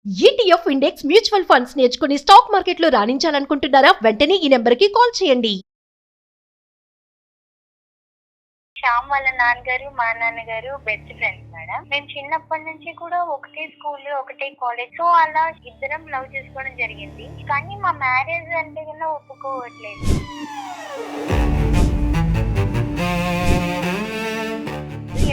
ETF index mutual funds నేర్చుకుని stock మార్కెట్లో రాణించాలనుకుంటున్నారా? వెంటనే ఈ నెంబర్కి కాల్ చేయండి. శ్యామ్ వాళ్ళ నాన్నగారు మా నాన్నగారు బెస్ట్ ఫ్రెండ్స్ మేడం. మేము చిన్నప్పటి నుంచి కూడా ఒకటే స్కూల్ ఒకటే కాలేజ్, సో అలా ఇద్దరం లవ్ చేసుకోవడం జరిగింది. కానీ మా మ్యారేజ్ అంటే కన్నా ఒప్పుకోవట్లేదు.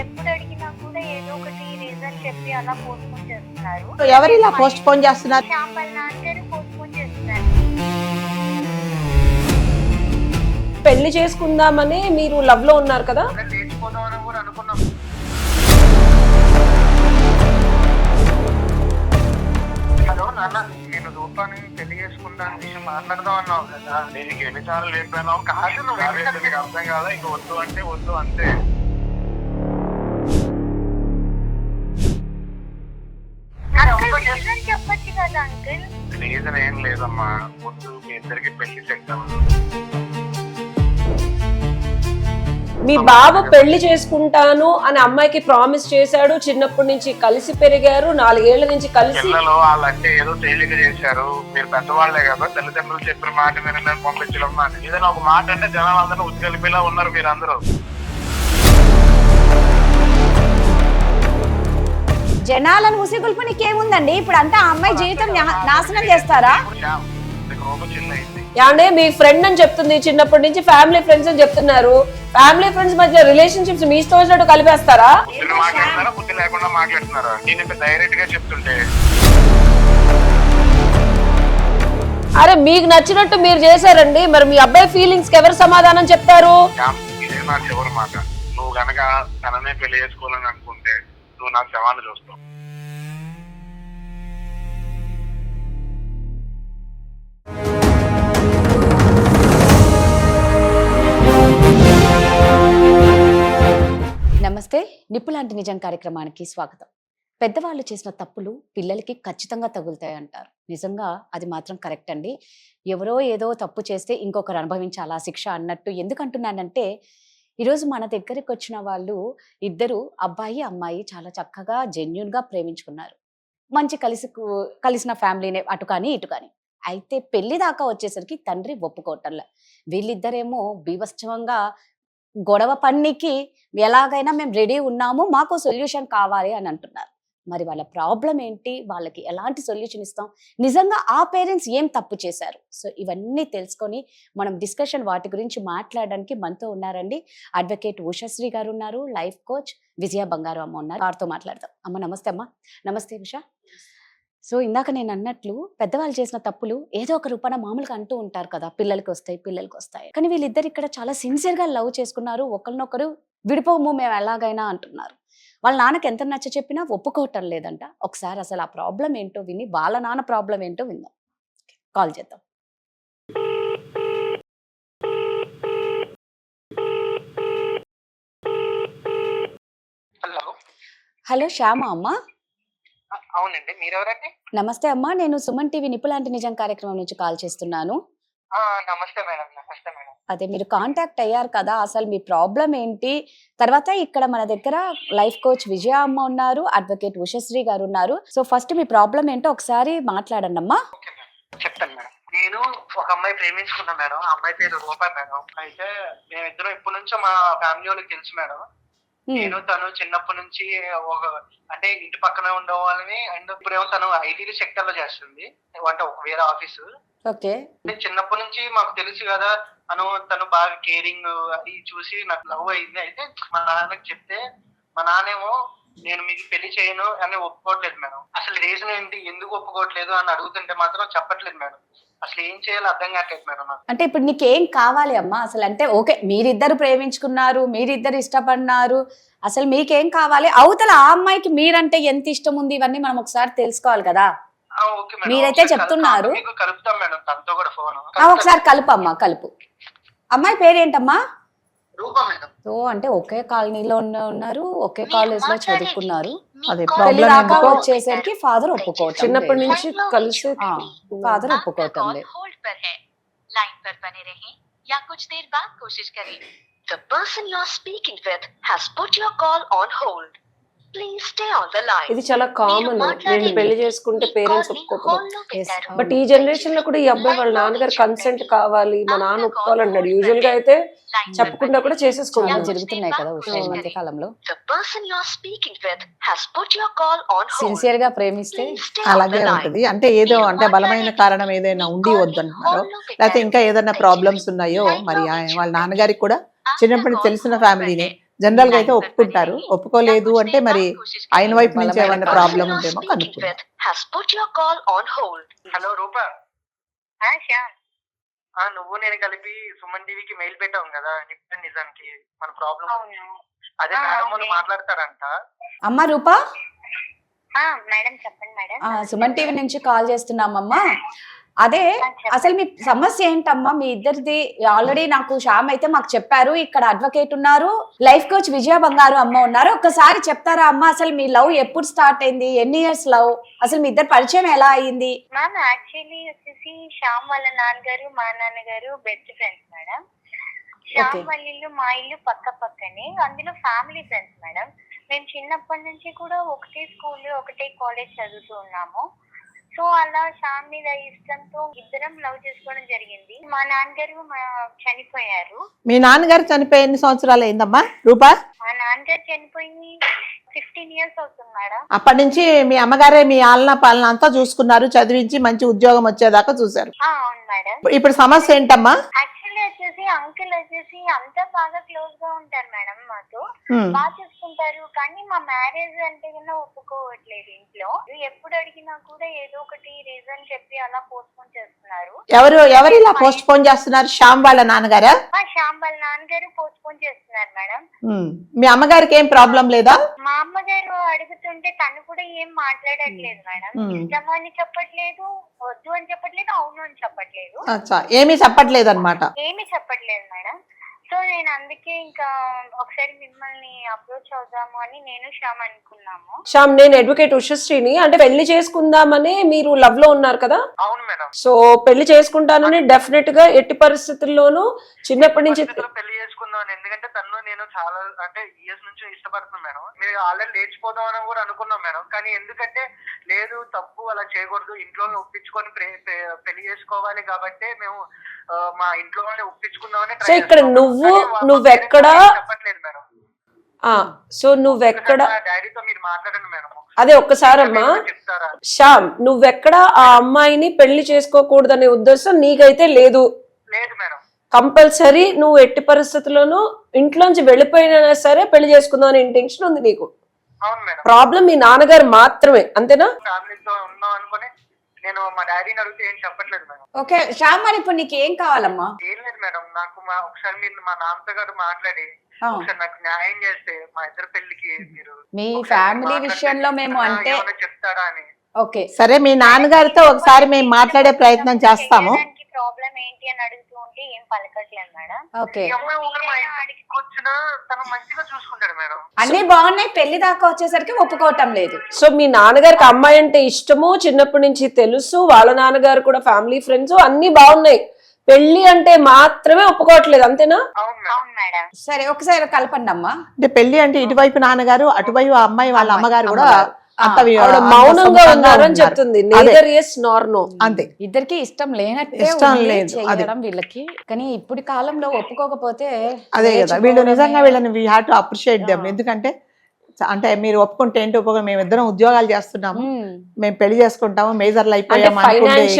ఎప్పుడు అడిగినా కూడా ఏదో ఒకటి రీజన్ చెప్పి అలా పోస్ట్ పోన్ చేస్తున్నారు. ఎవరు ఇలా పోస్ట్ పోన్ చేస్తున్నారు? శ్యామ్ వాళ్ళ నాన్నగారు పోస్ట్ పోన్ చేస్తున్నారు. పెళ్లి చేసుకుందామని మీరు లవ్ లో ఉన్నారు కదా? నేర్చుకుందామని కూడా అనుకున్నాం. హలో నాన్న, నేను రూపాన్ని పెళ్లి చేసుకుంటాను విషయం మాట్లాడదాం అన్నావు కదా. నేను ఎన్నిసార్లు లేపాను కాదు, నువ్వు అర్థం కాదా? ఇంక వద్దు అంటే వద్దు అంతే. రీజన్ చెప్పచ్చు కదా అంకుల్. రీజన్ ఏం లేదమ్మా, వద్దు, మీ ఇద్దరికి పెళ్లి చెప్తాం. మీ బాబు పెళ్లి చేసుకుంటాను అని అమ్మాయికి ప్రామిస్ చేశాడు. చిన్నప్పటి నుంచి కలిసి పెరిగారు, 4 ఏళ్ల నుంచి కలిసి. పిల్లలు వాళ్ళంటే ఏదో తేలిక చేశారు. మీరు పెద్దవాళ్లే కదా, తల్లిదండ్రులు చెప్పిన మాట మీరు నేను పంపించడం. ఏదైనా ఒక మాట అంటే జనాలందరూ ఉద్యోగిలా ఉన్నారు మీరు అందరూ. జనాలను ఉసిగొల్పు నీకేముందండి? ఇప్పుడు అంతా ఆ అమ్మాయి జీవితం నాశనం చేస్తారా? అంటే మీ ఫ్రెండ్ అని చెప్తుంది, చిన్నప్పటి నుంచి ఫ్యామిలీ ఫ్రెండ్స్ అని చెప్తున్నారు. ఫ్యామిలీ ఫ్రెండ్స్ మధ్య రిలేషన్షిప్స్ మీ ఇష్టం వచ్చినట్టు కలిపేస్తారా? మాట్లాడుతున్నారా, బుద్ధి లేకుండా మాట్లాడుతున్నారా? నేను డైరెక్ట్ గా చెప్తుంటే అరే మీకు నచ్చినట్టు మీరు చేశారండి, మరి మీ అబ్బాయి ఫీలింగ్స్ కి ఎవరు సమాధానం చెప్తారు? ఇదే నా చివరి మాట. నువ్వు గనక తననే పెళ్లి చేసుకోవాలని అనుకుంటే నువ్వు నా శవాన్ని చూస్తావు. నమస్తే, నిప్పులాంటి నిజం కార్యక్రమానికి స్వాగతం. పెద్దవాళ్ళు చేసిన తప్పులు పిల్లలకి ఖచ్చితంగా తగులుతాయి అంటారు. నిజంగా అది మాత్రం కరెక్ట్ అండి. ఎవరో ఏదో తప్పు చేస్తే ఇంకొకరు అనుభవించాలా శిక్ష అన్నట్టు. ఎందుకంటున్నానంటే ఈరోజు మన దగ్గరికి వచ్చిన వాళ్ళు ఇద్దరు, అబ్బాయి అమ్మాయి, చాలా చక్కగా జెన్యున్గా ప్రేమించుకున్నారు. మంచి కలిసిన ఫ్యామిలీనే, అటు కానీ ఇటు కానీ. అయితే పెళ్లి దాకా వచ్చేసరికి తండ్రి ఒప్పుకోవటంలా. వీళ్ళిద్దరేమో బీభత్సంగా గొడవ పన్నికి ఎలాగైనా మేము రెడీ ఉన్నాము, మాకు సొల్యూషన్ కావాలి అని అంటున్నారు. మరి వాళ్ళ ప్రాబ్లం ఏంటి, వాళ్ళకి ఎలాంటి సొల్యూషన్ ఇస్తాం, నిజంగా ఆ పేరెంట్స్ ఏం తప్పు చేశారు? సో ఇవన్నీ తెలుసుకొని మనం డిస్కషన్ వాటి గురించి మాట్లాడడానికి మనతో ఉన్నారండి అడ్వకేట్ ఉషశ్రీ గారు ఉన్నారు, లైఫ్ కోచ్ విజయ బంగారు అమ్మ ఉన్నారు. వారితో మాట్లాడదాం. అమ్మ నమస్తే. అమ్మ నమస్తే. ఉష, సో ఇందాక నేను అన్నట్లు పెద్దవాళ్ళు చేసిన తప్పులు ఏదో ఒక రూపాన మామూలుగా అంటూ ఉంటారు కదా, పిల్లలకి వస్తాయి. కానీ వీళ్ళిద్దరు ఇక్కడ చాలా సిన్సియర్గా లవ్ చేసుకున్నారు. ఒకరినొకరు విడిపోము మేము ఎలాగైనా అంటున్నారు. వాళ్ళ నాన్నకి ఎంత నచ్చ చెప్పినా ఒప్పుకోవటం లేదంట. ఒకసారి అసలు ఆ ప్రాబ్లం ఏంటో విని వాళ్ళ నాన్న ప్రాబ్లం ఏంటో విందాం. కాల్ చేద్దాం. హలో. హలో శ్యామ అమ్మ. అవునండి, మీరెవరండి? నమస్తే అమ్మా, నేను సుమన్ టీవీ నిప్పులాంటి నిజం కార్యక్రమం నుంచి కాల్ చేస్తున్నాను. నమస్తే మేడం. నమస్తే మేడం. అదే మీరు కాంటాక్ట్ అయ్యారు కదా, అసలు మీ ప్రాబ్లం ఏంటి? తర్వాత ఇక్కడ మన దగ్గర లైఫ్ కోచ్ విజయ అమ్మ ఉన్నారు, అడ్వకేట్ ఉషశ్రీ గారు ఉన్నారు. సో ఫస్ట్ మీ ప్రాబ్లం ఏంటో ఒకసారి మాట్లాడండి అమ్మా. చెప్తాను మేడం. నేను ఒక అమ్మాయి ప్రేమించుకున్నా మేడం. ఆ అమ్మాయి పేరు రూపా మేడం. అయితే మేమిద్దరం ఇప్పటి నుంచో మా ఫ్యామిలీ వాళ్ళకి తెలుసు మేడం. నేను తను చిన్నప్పటి నుంచి అంటే ఇంటి పక్కన ఉండేవాళ్ళని. అండ్ ఇప్పుడేమో తను ఐటీ సెక్టర్ లో చేస్తుంది, అంటే వేరే ఆఫీసు. ఓకే. చిన్నప్పటి నుంచి మాకు తెలుసు కదా, తను బాగా కేరింగ్ అది చూసి నాకు లవ్ అయింది. అయితే మా నాన్నకి చెప్తే మా నాన్నేమో నేను మీకు పెళ్లి చేయను అని ఒప్పుకోవట్లేదు మేడం. అసలు రీజన్ ఏంటి, ఎందుకు ఒప్పుకోవట్లేదు అని అడుగుతుంటే మాత్రం చెప్పట్లేదు మేడం. అసలు ఏం చేయాలో అర్థం కావట్లేదు మేడం నాకు. అంటే ఇప్పుడు నీకేం కావాలి అమ్మా అసలు? అంటే ఓకే, మీరిద్దరు ప్రేమించుకున్నారు, మీరిద్దరు ఇష్టపడినారు, అసలు మీకేం కావాలి? అవతల ఆ అమ్మాయికి మీరంటే ఎంత ఇష్టం ఉంది, ఇవన్నీ మనం ఒకసారి తెలుసుకోవాలి కదా. మీరైతే చెప్తున్నారు. కలుపుతాం మేడం తనతో కూడా ఫోన్. ఒకసారి కలుపమ్మా, కలుపు. అమ్మాయి పేరేంటమ్మా? రూపా మేడం. సో అంటే ఒకే కాలనీలో ఉన్నారు, ఒకే కాలేజ్ లో చదువుకున్నారు. అదే పెళ్లి ప్రాబ్లం. దాకా వచ్చేసరికి ఫాదర్ ఒప్పుకోవటం, చిన్నప్పటి నుంచి కలిసి ఫాదర్ ఒప్పుకోవటం లేదు. The person you are speaking with has put your call on hold. Please stay on the line. ఇది చాలా కామన్. నేను పెళ్లి చేసుకుంటే పేరెంట్స్ ఒప్పుకోకపోతే, Yes. బట్ ఈ జనరేషన్ లో కూడా ఈ అబ్బాయి వాళ్ళ నాన్నగారు కన్సెంట్ కావాలి, మా నాన్న ఒప్పుకోవాలన్నాడు. యూజువల్ గా అయితే చెప్పకుండా కూడా చాలా చేసేసుకుంటారు. జరుగుతున్నాయి కదా ఉషా ఈ మధ్య కాలంలో. The person you are speaking with has put your call on hold. Sincere గా ప్రేమిస్తే Please stay on అలాగే the line. ఉంటది. అంటే ఏదో అంటే బలమైన కారణం ఏదైనా ఉండి వద్దంటున్నారో, లేకపోతే ఇంకా ఏదైనా ప్రాబ్లమ్స్ ఉన్నాయో, మరి వాళ్ళ నాన్నగారికి కూడా చిన్నప్పటి నుంచి తెలిసిన ఫ్యామిలీనే. జనరల్ గా అయితే ఒప్పుకుంటారు. ఒప్పుకోలేదు అంటే మరి ఆయన వైపు నుంచి ఏమైనా ప్రాబ్లం ఉంటేమో కనుక్కుంటారు. Has put your call on hold. Hello Rupa, Shyam నువ్వు నేను కలిపి సుమన్ టీవీకి మెయిల్ పెట్టాం కదా నిజానికి మన ప్రాబ్లం. అవును అదే మేడం వాళ్ళు మాట్లాడతారంట. అమ్మ రూపా, మేడం చెప్పండి మేడం. సుమన్ టీవీ నుంచి కాల్ చేస్తున్నామమ్మా. అదే అసలు మీ సమస్య ఏంటమ్మా మీ ఇద్దరిది? ఆల్రెడీ నాకు శ్యామ్ అయితే మాకు చెప్పారు, ఇక్కడ అడ్వకేట్ ఉన్నారు, లైఫ్ కోచ్ విజయ బంగారు అమ్మ ఉన్నారు. ఒక్కసారి చెప్తారా అమ్మ, అసలు మీ లవ్ ఎప్పుడు స్టార్ట్ అయింది, ఎన్ని ఇయర్స్ లవ్, అసలు మీ ఇద్దరు పరిచయం ఎలా అయింది? మ్యామ్ యాక్చువల్లీ వచ్చేసి శ్యామ్ వాళ్ళ నాన్నగారు మా నాన్నగారు బెస్ట్ ఫ్రెండ్స్ మేడం. శ్యామ్ వాళ్ళ ఇల్లు మా ఇల్లు పక్క పక్కనే, అందులో ఫ్యామిలీ ఫ్రెండ్స్ మేడం. మేము చిన్నప్పటి నుంచి కూడా ఒకటే స్కూల్ ఒకటే కాలేజ్ చదువుతూ ఉన్నాము. సో అలా శ్యామ్ మీద ఇష్టంతో ఇద్దరం లవ్ చేసుకోవడం జరిగింది. మా నాన్నగారు చనిపోయారు. మీ నాన్నగారు చనిపోయి ఎన్ని సంవత్సరాలు అయిందమ్మా రూపా? మా నాన్నగారు చనిపోయి 15 years అవుతుంది మేడం. అప్పటి నుంచి మీ అమ్మగారే మీ ఆలన పాలన అంతా చూసుకున్నారు, చదివించి మంచి ఉద్యోగం వచ్చేదాకా చూసారు. అవును మేడం. ఇప్పుడు సమస్య ఏంటమ్మా? యాక్చువల్లీ వచ్చేసి అంకుల్ వచ్చేసి అంతా బాగా క్లోజ్ గా ఉంటారు మేడం, మాతో బాగా చూసుకుంటారు. కానీ మా మ్యారేజ్ అంటే కన్నా ఒప్పుకోవట్లేదు ఇంట్లో. ఎప్పుడు అడిగినా కూడా ఏదో ఒకటి రీజన్ చెప్పి అలా పోస్ట్ పోన్ చేస్తున్నారు. ఎవరు ఇలా పోస్ట్ పోన్ చేస్తున్నారు? శ్యామ్ వాళ్ళ నాన్నగారా? మా శ్యామ్ వాళ్ళ నాన్నగారు పోస్ట్ పోన్ చేస్తున్నారు మేడం. మీ అమ్మగారికి ఏం ప్రాబ్లం లేదా? మా అమ్మగారు అడుగుతుంటే తను కూడా ఏం మాట్లాడట్లేదు మేడం. ఇష్టం అని చెప్పట్లేదు, వద్దు అని చెప్పట్లేదు, అవును అని చెప్పట్లేదు. ఏమీ చెప్పట్లేదు అనమాట. ఏమీ చెప్పట్లేదు మేడం. సో నేను అందుకే ఇంకా ఒకసారి మిమ్మల్ని అప్రోచ్ అవుదాము అని నేను శ్యామ్ అనుకున్నాము. శ్యామ్, నేను అడ్వకేట్ ఉషశ్రీని. అంటే పెళ్లి చేసుకుందామని మీరు లవ్ లో ఉన్నారు కదా? అవును మేడం. సో పెళ్లి చేసుకుంటానని డెఫినెట్ గా ఎట్టి పరిస్థితుల్లోనూ చిన్నప్పటి నుంచి పెళ్లి చేసుకుందాం. ఎందుకంటే తను నేను చాలా అంటే ఇయర్స్ నుంచి ఇష్టపడుతున్నాను మేడం. మీరు ఆల్రెడీ లేచిపోదాం అని కూడా అనుకున్నాం మేడం. కానీ ఎందుకంటే లేదు, తప్పు అలా చేయకూడదు, ఇంట్లో ఒప్పించుకొని పెళ్లి చేసుకోవాలి కాబట్టి మేము మా ఇంట్లో వాళ్ళని ఒప్పించుకుందామని. సో ఇక్కడ నువ్వెక్కడ చెప్పట్లేదు మేడం. సో నువ్వెక్కడ డాడీతో మీరు మాట్లాడండి మేడం. అదే ఒక్కసారమ్మా చెప్తారా? శ్యామ్, నువ్వెక్కడ ఆ అమ్మాయిని పెళ్లి చేసుకోకూడదనే ఉద్దేశం నీకైతే లేదు? లేదు మేడం. కంపల్సరీ నువ్వు ఎట్టి పరిస్థితుల్లోనూ ఇంట్లోంచి వెళ్ళిపోయినా సరే పెళ్లి చేసుకుందాం అనే ఇంటెన్షన్ ఉంది నీకు. అవును మేడం. ప్రాబ్లం మీ నాన్నగారు మాత్రమే, అంతేనా? ఫ్యామిలీతో ఉన్నాం అనుకుని నేను మా డాడీని అడిగితే ఏం చెప్పట్లేదు మేడం. ఓకే శ్యామ్, మరి ఇప్పుడు నీకు ఏం కావాలమ్మా? ఏం లేదు మేడం, నాకు ఒకసారి మీరు మా నాన్నతో గారు మాట్లాడి ఒకసారి నాకు న్యాయం చేస్తే మా ఇద్దరు పెళ్లికి మీరు మీ ఫ్యామిలీ విషయంలో మేము అంటే చెప్తారా అని. ఓకే సరే, మీ నాన్నగారితో ఒకసారి మేము మాట్లాడే ప్రయత్నం చేస్తాము. ప్రాబ్లం ఏంటి అని అడుగుతూ ఉంటే ఏం పలకట్లేదు మేడం. ఓకే, ఈ అమ్మాయి ఒకరు మా ఇంటికి వచ్చినా తను మంచిగా చూసుకుంటాడు మేడం. అన్ని బాగున్నాయి, పెళ్లి దాకా వచ్చేసరికి ఒప్పుకోవటం లేదు. సో మీ నాన్నగారికి అమ్మాయి అంటే ఇష్టము, చిన్నప్పటి నుంచి తెలుసు, వాళ్ళ నాన్నగారు కూడా ఫ్యామిలీ ఫ్రెండ్స్ అన్ని బాగున్నాయి, పెళ్లి అంటే మాత్రమే ఒప్పుకోవట్లేదు, అంతేనా? అవును మేడం. సరే ఒకసారి కలపండి అమ్మా. అంటే పెళ్లి అంటే ఇటువైపు నాన్నగారు, అటువైపు ఆ అమ్మాయి వాళ్ళ అమ్మగారు కూడా అంత మౌనంగా ఉన్నారని చెప్తుంది. neither yes nor no. అంతే, ఇద్దరికి ఇష్టం లేనట్టే ఇష్టం ఉంది లేదు, చేయడం వీళ్ళకి. కానీ ఇప్పుడు కాలంలో ఒప్పుకోకపోతే అదే కదా, వీళ్ళు నిజంగా వీళ్ళని we have to appreciate them. ఎందుకంటే అంటే మీరు ఒప్పుకుంటే ఏంటి ఒప్పుకోండి, మేము ఇద్దరం ఉద్యోగాలు చేస్తున్నాము, మేము పెళ్లి చేసుకుంటాము, మేజర్లు అయిపోయాము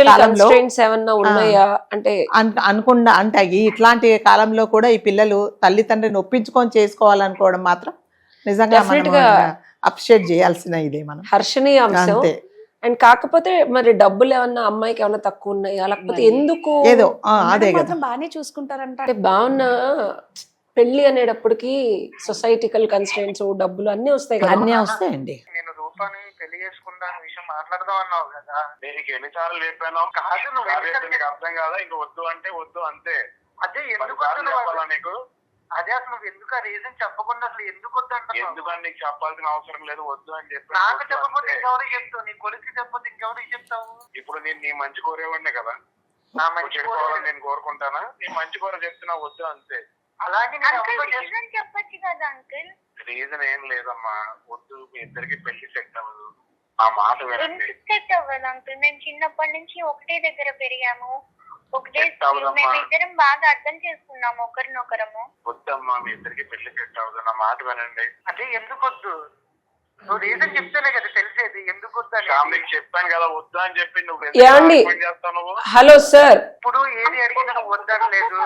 కాలంలో అనుకుండా అంటే ఇట్లాంటి కాలంలో కూడా ఈ పిల్లలు తల్లిదండ్రిని ఒప్పించుకొని చేసుకోవాలనుకోవడం మాత్రం నిజంగా అప్రిషియేట్ చేయాల్సిన ఇదే మనం హర్షణీయ అంశం. అండ్ కాకపోతే మరి డబ్బులు ఏమన్నా అమ్మాయికి ఏమన్నా తక్కువ ఉన్నాయా, లేకపోతే ఎందుకు ఏదో అదే మాత్రం బాగానే చూసుకుంటారంట. అంటే బాగున్నా పెళ్లి అనేటప్పటికి సొసైటికల్ కన్స్ట్రెంట్స్, డబ్బులు అన్ని వస్తాయి కదా. అన్నీ వస్తాయండి. నేను రూపాని పెళ్లి చేసుకుంటా విషయం మాట్లాడదాం అన్నావు కదా, నేను ఎన్నిసార్లు చెప్పాను. కాదు నువ్వు అర్థం కాదా, ఇంక వద్దు అంటే వద్దు అంతే. అదే ఎందుకు నీకు, అదే అసలు నువ్వు ఎందుకు ఆ రీజన్ చెప్పకుండా అసలు ఎందుకు వద్దు అంటే? ఎందుకని నీకు చెప్పాల్సిన అవసరం లేదు, వద్దు అని చెప్పి. నాకు చెప్పకపోతే ఇంకెవరికి చెప్తావు? నీ కొలిసి చెప్పకపోతే ఇంకెవరికి చెప్తావు? ఇప్పుడు నేను నీ మంచి కోరేవాడినే కదా, నా మంచి కోరాలని నేను కోరుకుంటానా? నీ మంచి కోర చెప్తున్నా వద్దు అంతే. అలాగే చెప్పచ్చు కదా అంకుల్. రీజన్ ఏం లేదమ్మా, వద్దు మీ ఇద్దరికి పెళ్లి సెట్ అవ్వదు, ఆ మాట వినండి. ఎందుకు సెట్ అవ్వదు అంకుల్? మేము చిన్నప్పటి నుంచి ఒకటే దగ్గర పెరిగాము, ఒకటే సెట్ స్కూల్. అవ్వదమ్మా. మేము ఇద్దరం బాగా అర్థం చేసుకున్నాము ఒకరినొకరము. వద్దమ్మా మీ ఇద్దరికి పెళ్లి సెట్ అవ్వదు, నా మాట వినండి. అదే ఎందుకు వద్దు? నువ్వు రీజన్ చెప్తేనే కదా తెలిసేది ఎందుకు వద్దు అని. ఫ్యామిలీకి చెప్పాను కదా వద్దు అని చెప్పి, నువ్వు ఏమండి? చేస్తావు నువ్వు. Hello sir. ఇప్పుడు ఏది అడిగినా నువ్వు వద్దనలేదు,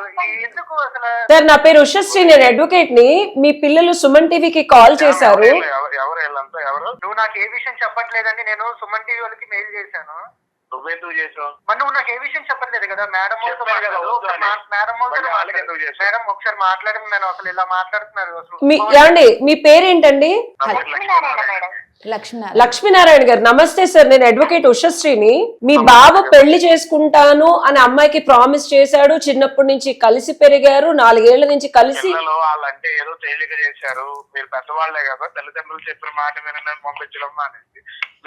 ఎందుకు అసలు? సార్ నా పేరు ఉషశ్రీ, నేను అడ్వకేట్ ని. మీ పిల్లలు సుమన్ టీవీకి కాల్ చేశారు. ఎవరు వీళ్ళంతా ఎవరు? నువ్వు నాకు ఏ విషయం చెప్పట్లేదని నేను సుమన్ టీవీ వాళ్ళకి మెయిల్ చేశాను. నువ్వెందుకు చేసావు? మరి నువ్వు నాకు ఏ విషయం చెప్పట్లేదు కదా. మేడం చెప్పాను కదా వద్దు అని. మరి వాళ్ళకి ఎందుకు చేసావు? మేడం ఒకసారి మాట్లాడింది, నేను అసలు ఇలా మాట్లాడుతున్నారు అసలు. ఏమండి మీ పేరేంటండి? లక్ష్మీనారాయణ మేడం. లక్ష్మీనారాయణ. లక్ష్మీనారాయణ గారు నమస్తే సార్, నేను అడ్వకేట్ ఉషశ్రీని. మీ బాబు పెళ్లి చేసుకుంటాను అని అమ్మాయికి ప్రామిస్ చేశాడు, చిన్నప్పటి నుంచి కలిసి పెరిగారు, 4 ఏళ్ల నుంచి కలిసి. పిల్లలు వాళ్ళంటే ఏదో తేలిక చేశారు, మీరు పెద్దవాళ్లే కదా, తల్లిదండ్రులు చెప్పిన మాట వినని పంపించడం మానేసి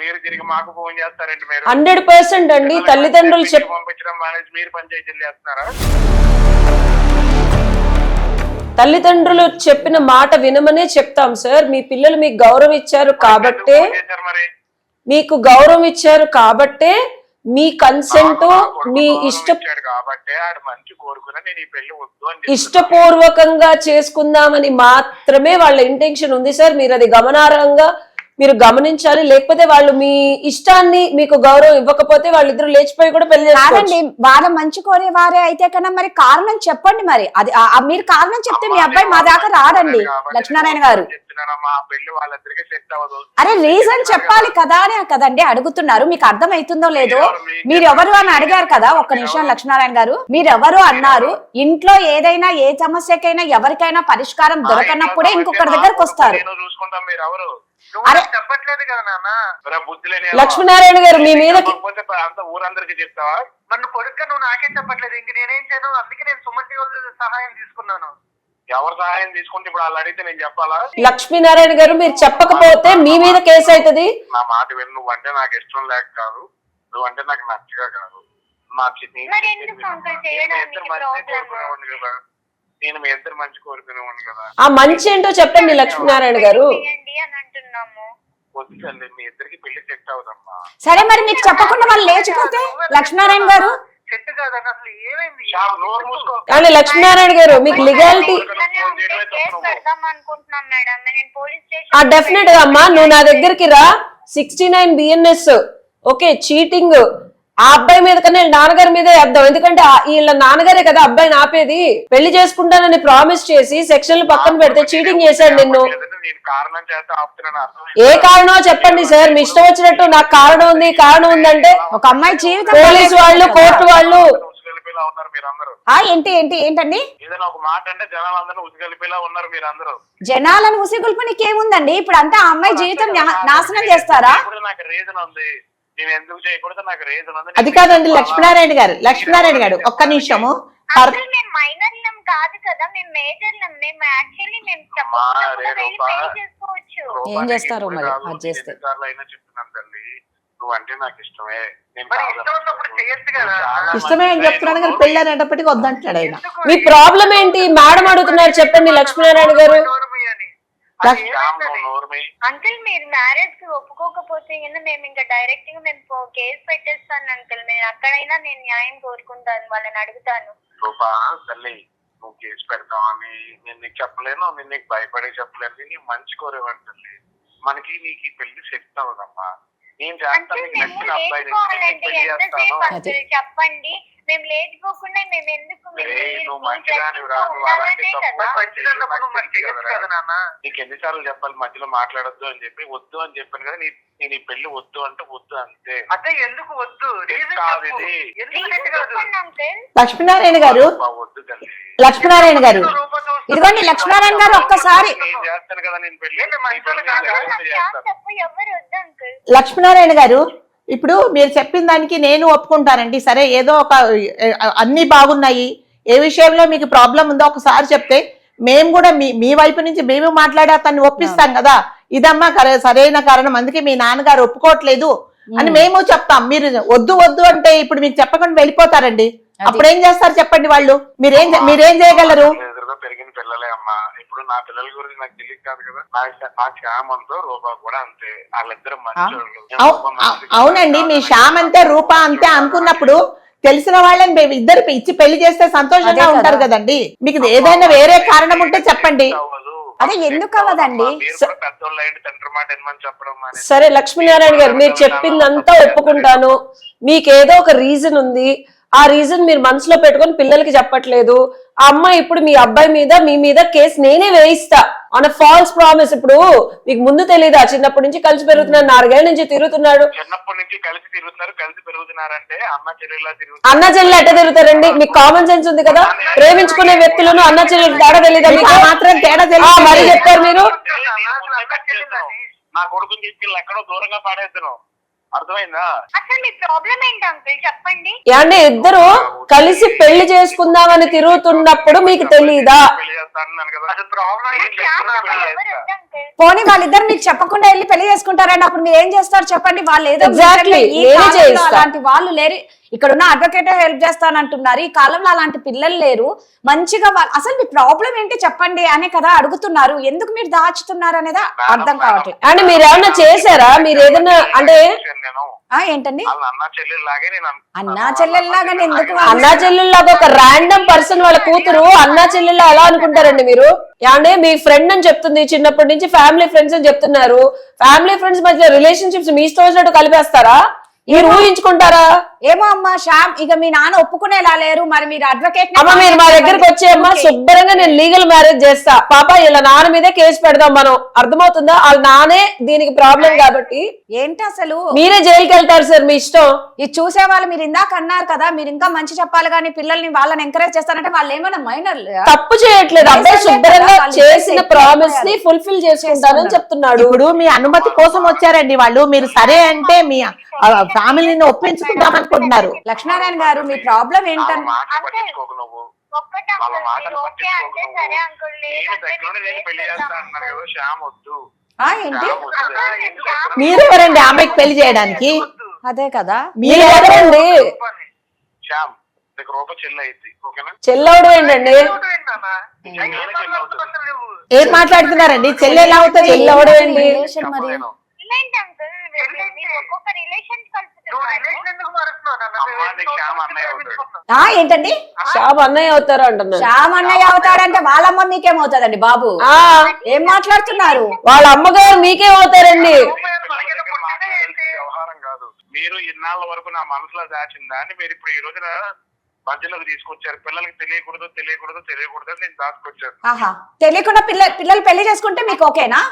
మీరు తిరిగి మాకు ఫోన్ చేస్తారండి. మీరు 100% అండి. తల్లిదండ్రులు పంపించడం మానేసి మీరు పంచాయతీలు చేస్తున్నారా? తల్లిదండ్రులు చెప్పిన మాట వినమనే చెప్తాం సార్. మీ పిల్లలు మీకు గౌరవం ఇచ్చారు కాబట్టే, మరి మీకు గౌరవం ఇచ్చారు కాబట్టే మీ కన్సెంట్, మీ కాబట్టి ఆడు మంచి కోరుకున్నా నేను ఈ పెళ్లి వద్దు అని ఇష్టపూర్వకంగా చేసుకుందామని మాత్రమే వాళ్ళ ఇంటెన్షన్ ఉంది సార్. మీరు అది గమనార్హంగా మీరు గమనించాలి. లేకపోతే వాళ్ళు మీ ఇష్టాన్ని మీకు గౌరవం ఇవ్వకపోతే వాళ్ళిద్దరు లేచిపోయి కూడా పెళ్లి కాదండి, వాళ్ళ మంచి కోరే వారే అయితే కన్నా మరి కారణం చెప్పండి. మరి అది మీరు కారణం చెప్తే మీ అబ్బాయి మా దాకా రాడండి. లక్ష్మీనారాయణ గారు వాళ్ళిద్దరికి సెట్ అవ్వదు. అరే రీజన్ చెప్పాలి కదా అని కదండి అడుగుతున్నారు. మీకు అర్థం అవుతుందో లేదో. మీరు ఎవరు అని అడిగారు కదా. ఒక్క నిమిషం లక్ష్మీనారాయణ గారు, మీరెవరు అన్నారు. ఇంట్లో ఏదైనా ఏ సమస్యకైనా ఎవరికైనా పరిష్కారం దొరకనప్పుడే ఇంకొకరి దగ్గరకు వస్తారు. చూసుకుంటాం, మీరు ఎవరు? అరే చెప్పట్లేదు కదా నాన్న. బుద్ధి లేని లక్ష్మీనారాయణ గారు మీ మీద అంత ఊరందరికి చెప్తావా? నన్ను కొడుక నువ్వు నాకే చెప్పట్లేదు, ఇంక నేనేం చేయను. అందుకే నేను సుమన్ టీవీ వాళ్ళ సహాయం తీసుకున్నాను. ఎవరు సహాయం తీసుకుంటే ఇప్పుడు వాళ్ళు అడిగితే నేను చెప్పాలా? లక్ష్మీనారాయణ గారు మీరు చెప్పకపోతే మీ మీద కేసు అవుతుంది. నా మాట విను. నువ్వంటే నాకు ఇష్టం లేక కాదు, నువ్వంటే నాకు నచ్చగా కాదు. మరి ఎందుకు అంకుల్ చేయడానికి ప్రాబ్లం? కదా నేను మీ ఇద్దరు మంచి కోరుకునేవాడిని కదా. ఆ మంచి ఏంటో చెప్పండి లక్ష్మీనారాయణ గారు. చేయండి అని అంటున్నాము. వద్దు తల్లి, మీ ఇద్దరికి పెళ్లి సెట్ అవుదమ్మా. సరే మరి మీకు చెప్పకుండా వాళ్ళు లేచిపోతే లక్ష్మీనారాయణ గారు సెట్ కాదని అసలు ఏమైంది? నోరు మూసుకో. కానీ లక్ష్మీనారాయణ గారు మీకు లీగాలిటీ కేసు పెడదాం అనుకుంటున్నాం మేడం. నేను పోలీస్ స్టేషన్ డెఫినెట్ గా అమ్మా, నువ్వు నా దగ్గరికి రా. 69 BNS ఓకే, చీటింగ్ ఆ అబ్బాయి మీద కన్నా వీళ్ళ నాన్నగారి మీదే వేద్దాం. ఎందుకంటే వీళ్ళ నాన్నగారే కదా అబ్బాయిని ఆపేది. పెళ్లి చేసుకుంటానని ప్రామిస్ చేసి సెక్షన్లు పక్కన పెడితే చీటింగ్ చేశాడు నిన్ను. ఏ కారణమో చెప్పండి సార్, మీ ఇష్టం వచ్చినట్టు. నాకు కారణం ఉంది, కారణం ఉందంటే ఒక అమ్మాయి జీవితం పోలీసు వాళ్ళు, కోర్టు వాళ్ళు. ఏంటండి ఏదైనా ఒక మాట అంటే జనాలందరూ ఉసిగలిపేలా ఉన్నారు మీరందరూ. జనాలను ఉసిగొల్పనికి ఏముందండి? ఇప్పుడు అంతా ఆ అమ్మాయి జీవితం నాశనం చేస్తారా? నాకు రీజన్ ఉంది, నేను ఎందుకు చేయకూడదు నాకు రీజన్ ఉంది. అది కాదండి లక్ష్మీనారాయణ గారు. లక్ష్మీనారాయణ గారు ఒక్క నిమిషము. అసలు మేము మైనర్లం కాదు కదా, మేము మేజర్లం. మేము యాక్చువల్లీ మేము చేసుకోవచ్చు. ఏం చేస్తారు మరి అది చేస్తే? అయినా చెప్తున్నాను తల్లి, నువ్వంటే నాకు ఇష్టమే. మరి ఇష్టం ఉన్నప్పుడు చేయొచ్చు కదా. ఇష్టమే అని చెప్తున్నాడు కానీ పెళ్లి అనేటప్పటికీ వద్దంటాడు ఆయన. మీ ప్రాబ్లం ఏంటి? మేడం అడుగుతున్నారు, చెప్పండి లక్ష్మీనారాయణ గారు. అంకుల్ మీరు మ్యారేజ్ కి ఒప్పుకోకపోతే మేము ఇంకా డైరెక్ట్ గా మేము కేసు పెట్టేస్తాను అంకుల్. నేను అక్కడైనా నేను న్యాయం కోరుకుంటాను, వాళ్ళని అడుగుతాను. రూపా తల్లి, నువ్వు కేసు పెడతావని నేను నీకు చెప్పలేను, నేను నీకు భయపడే చెప్పలేను. నీ మంచి కోరేవాడి తల్లి, మనకి నీకు ఈ పెళ్లి సెట్ అవ్వదమ్మా. నేను చేస్తాను, నీకు నచ్చిన అబ్బాయి పెళ్లి చేస్తాను. చెప్పండి, మేము లేచిపోకుండా మేము ఎందుకు నీకు ఎన్నిసార్లు చెప్పాలి మధ్యలో మాట్లాడొద్దు అని చెప్పి? వద్దు అని చెప్పాను కదా. నేను ఈ పెళ్లి వద్దు అంటే వద్దు అంతే. అదే ఎందుకు వద్దు? కాదు ఇది. లక్ష్మీనారాయణ గారు, వద్దు తల్లి. లక్ష్మీనారాయణ గారు ఇదిగోండి లక్ష్మీనారాయణ గారు ఒక్కసారి. నేను చేస్తాను కదా నేను పెళ్లి. ఎవరు వద్దు అంకుల్. లక్ష్మీనారాయణ గారు ఇప్పుడు మీరు చెప్పిన దానికి నేను ఒప్పుకుంటానండి. సరే ఏదో ఒక అన్ని బాగున్నాయి, ఏ విషయంలో మీకు ప్రాబ్లం ఉందో ఒకసారి చెప్తే మేము కూడా మీ వైపు నుంచి మేము మాట్లాడి అతన్ని ఒప్పిస్తాం కదా. ఇదమ్మా సరైన కారణం, అందుకే మీ నాన్నగారు ఒప్పుకోవట్లేదు అని మేము చెప్తాం. మీరు వద్దు వద్దు అంటే ఇప్పుడు మీకు చెప్పకుండా వెళ్ళిపోతారండి. అప్పుడు ఏం చేస్తారు చెప్పండి? వాళ్ళు మీరేం చేయగలరు? పెరిగిన పిల్లలే అమ్మా. ఇప్పుడు నా పిల్లల గురించి నాకు తెలియదు కాదు కదా. నా శ్యామంతో రూపా కూడా అంతే, వాళ్ళిద్దరు మంచి. అవునండి, మీ శ్యామ్ అంతే రూపా అంతే అనుకున్నప్పుడు తెలిసిన వాళ్ళని ఇద్దరు ఇచ్చి పెళ్లి చేస్తే సంతోషంగా ఉంటారు కదండి. మీకు ఏదైనా వేరే కారణం ఉంటే చెప్పండి. అదే ఎందుకు అవ్వదండి? పెద్దోళ్ళు అయ్యండి, తండ్రి మాట ఏమని చెప్పడం. సరే లక్ష్మీనారాయణ గారు, మీరు చెప్పిందంతా ఒప్పుకుంటాను. మీకేదో ఒక రీజన్ ఉంది, ఆ రీజన్ మీరు మనసులో పెట్టుకొని పిల్లలకి చెప్పట్లేదు. ఆ అమ్మాయి ఇప్పుడు మీ అబ్బాయి మీద మీ మీద కేసు నేనే వేయిస్తా ఆన్ ఫాల్స్ ప్రామిస్. ఇప్పుడు మీకు ముందు తెలీదా? చిన్నప్పటి నుంచి కలిసి పెరుగుతున్నాడు, 4 ఏళ్ల నుంచి తిరుగుతున్నాడు. చిన్నప్పటి నుంచి కలిసి తిరుగుతున్నారు, కలిసి పెరుగుతున్నారంటే అన్న చెల్లెలా అన్న చెల్లెలు ఎట్ట తిరుగుతారండి? మీకు కామన్ సెన్స్ ఉంది కదా. ప్రేమించుకునే వ్యక్తులను అన్న చెల్లెలు తేడా తెలీదా మీకు? మాత్రం తేడా తెలియదు మరి చెప్పారు మీరు. నా కొడుకుని తీసుకెళ్ళి ఎక్కడో దూరంగా పాడేద్దాను, అర్థమైందా? అసలు మీ ప్రాబ్లం ఏంటి అంకుల్ చెప్పండి. అంటే ఇద్దరు కలిసి పెళ్లి చేసుకుందామని తిరుగుతున్నప్పుడు మీకు తెలీదా? పెళ్లి చేస్తాను కదా, అసలు ప్రాబ్లం పోనీ వాళ్ళిద్దరు మీకు చెప్పకుండా వెళ్ళి పెళ్లి చేసుకుంటారండి, అప్పుడు మీరు ఏం చేస్తారు చెప్పండి? వాళ్ళు ఏదో Exactly. ఈ నేనే కాలంలో చేయిస్తా. అలాంటి వాళ్ళు లేరు. ఇక్కడ ఉన్న అడ్వకేట్ హెల్ప్ చేస్తానంటున్నారు. ఈ కాలంలో అలాంటి పిల్లలు లేరు. మంచిగా అసలు మీ ప్రాబ్లం ఏంటి చెప్పండి అనే కదా అడుగుతున్నారు. ఎందుకు మీరు దాచుతున్నారు అనేది అర్థం కావట్లేదు. అంటే మీరు ఏమన్నా చేశారా? మీరు ఏదైనా అంటే నేను ఏంటండి వాళ్ళ అన్న చెల్లెల్లాగే నేను అన్నా చెల్లెల్లాగానే ఎందుకు అన్నా చెల్లెల్లాగా ఒక ర్యాండమ్ పర్సన్ వాళ్ళ కూతురు అన్నా చెల్లెల్లా ఎలా అనుకుంటారండి మీరు? అంటే మీ ఫ్రెండ్ అని చెప్తుంది, చిన్నప్పటి నుంచి ఫ్యామిలీ ఫ్రెండ్స్ అని చెప్తున్నారు. ఫ్యామిలీ ఫ్రెండ్స్ మధ్య రిలేషన్షిప్స్ మీ ఇష్టం వచ్చినట్టు కలిపేస్తారా? మీరు ఊహించుకుంటారా? ఏమో అమ్మా శ్యామ్, ఇక మీ నాన్న ఒప్పుకునేలా లేరు. మరి మీరు అడ్వకేట్ అమ్మ మీరు మా దగ్గరకు వచ్చే అమ్మా శుభ్రంగా నేను లీగల్ మ్యారేజ్ చేస్తా. పాప ఇలా నాన్న మీదే కేసు పెడదాం మనం, అర్థమవుతుందా? వాళ్ళ నానే దీనికి ప్రాబ్లం కాబట్టి ఏంటి అసలు మీరే జైలుకి వెళ్తారు సార్, మీ ఇష్టం. ఇది చూసే వాళ్ళు మీరు ఇందాక అన్నారు కదా, మీరు ఇంకా మంచి చెప్పాలి కానీ పిల్లల్ని వాళ్ళని ఎంకరేజ్ చేస్తారంటే వాళ్ళు ఏమైనా మైనర్ తప్పు చేయట్లేదు. అబ్బాయి శుభ్రంగా చేసిన ప్రామిస్ ని ఫుల్ఫిల్ చేసుకుంటానని చెప్తున్నాడు. ఇప్పుడు మీ అనుమతి కోసం వచ్చారండి వాళ్ళు. మీరు సరే అంటే మీ ఫ్యామిలీని ఒప్పించుకుందాం అనుకుంటున్నారు. లక్ష్మీనారాయణ గారు మీ ప్రాబ్లం ఏంటని మాటలు పట్టించుకోకు నువ్వు, ఒక్కటే వాళ్ళ అంకుల్ మాటలు మీరు ఓకే అంటే పట్టించుకోకు సరే నువ్వు. అంకుల్, నేను లేదంటే దగ్గరుండి నేను పెళ్లి చేస్తా అంటున్నారు కదా, శ్యామ్ వద్దు. ఏంటి శ్యామ్ వద్దు. మీరెవరండి ఆమెకి పెళ్లి చేయడానికి? అదే కదా మీరు ఎవరండి? శ్యామ్ నీకు రూప చెల్లి అయింది, ఓకేనా? చెల్లవుడు ఏంటండి? ఏం మాట్లాడుతున్నారండి? చెల్లి ఎలా అవుతుంది? చెల్లవుడు ఏంటి? రిలేషన్ మరి చెప్పలేను. ఏంటి అంకుల్ మీరు ఒక్కొక్క రిలేషన్ అమ్మా నీకు శ్యామ్ అన్నయ్య అవుతాడు. ఏంటండి షాబ్ అన్నయ్య అవుతారు అంటున్నారు. శ్యామ్ అన్నయ్య అవుతాడంటే వాళ్ళమ్మ మీకేమవుతుందండి బాబు? ఆ ఏం మాట్లాడుతున్నారు? వాళ్ళ అమ్మగారు మీకే అవుతారండి. వ్యవహారం కాదు. మీరు ఇన్నాళ్ళ వరకు నా మనసులో దాచిందా అని మీరు ఇప్పుడు ఈ రోజున మధ్యలోకి తీసుకొచ్చారు. పిల్లలకి తెలియకూడదు నేను దాచుకొచ్చాను. ఆహా, తెలియకుండా పిల్లలు పెళ్లి చేసుకుంటే మీకు ఓకేనా?